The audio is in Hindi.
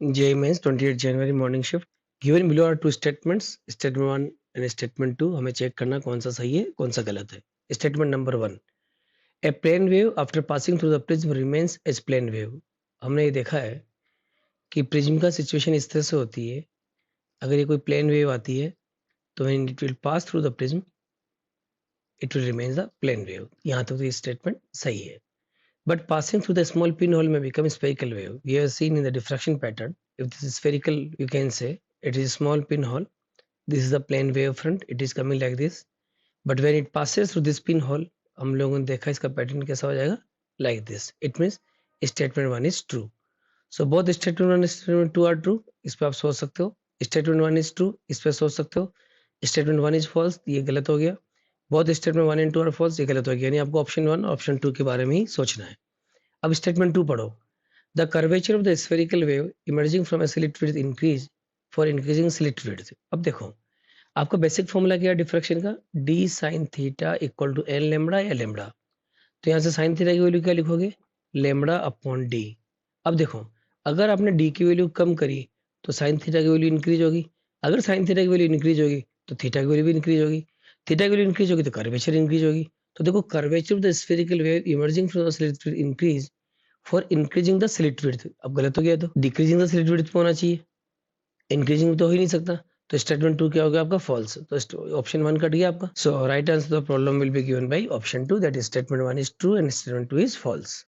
JEE Mains 28 January morning shift. Given below are two statements, statement 1 and statement 2. हमें चेक करना कौन सा सही है कौन सा गलत है. Statement number 1. A plane wave after passing through the prism remains as plane wave. हमने ये देखा है कि प्रिज्म का सिचुएशन इस तरह से होती है. अगर ये कोई प्लेन वेव आती है तो when it will pass through the prism it will remain the plane wave. यहाँ तक तो ये स्टेटमेंट सही है. But passing through the small pinhole may become spherical wave. We have seen in the diffraction pattern. If this is spherical, you can say it is a small pinhole. This is the plane wave front. It is coming like this. But when it passes through this pinhole, हम लोगों ने देखा इसका पैटर्न कैसा हो जाएगा like this. It means statement 1 is true. So both statement 1 and statement 2 are true. इस पे आप सोच सकते हो. Statement 1 is true. इस पे सोच सकते हो. Statement 1 is false. ये गलत हो गया. Both statement 1 and 2 are false. ये गलत हो गया. यानी आपको ऑप्शन 1 ऑप्शन 2 के बारे में ही सोचना है. अब स्टेटमेंट 2 पढ़ो. The curvature of the spherical wave emerging from a slit width increase for increasing slit width. अब देखो आपका बेसिक फॉर्मूला क्या है डिफ्रैक्शन का, d sin theta equal to n lambda या लैम्बडा. तो यहाँ से sin थीटा की वैल्यू क्या लिखोगे, लैम्बडा अपॉन d. अब देखो अगर आपने d की वैल्यू कम करी तो sin थीटा की वैल्यू इंक्रीज होगी. अगर sin थीटा की वैल्यू इंक्रीज होगी तो थीटा की वैल्यू भी इंक्रीज होगी. थीटा की वैल्यू इंक्रीज होगी तो कर्वेचर इंक्रीज होगी. तो देखो curvature of the spherical wave emerging from the slit width increase for increasing the slit width. अब गलत हो गया, तो डिक्रीजिंग द स्लिट विड्थ पे होना चाहिए, इंक्रीजिंग तो हो ही नहीं सकता. तो स्टेटमेंट 2 क्या हो गया आपका, फॉल्स. तो ऑप्शन 1 कट गया आपका. So right answer the problem will be given by option 2, that is statement 1 is true and statement 2 is false.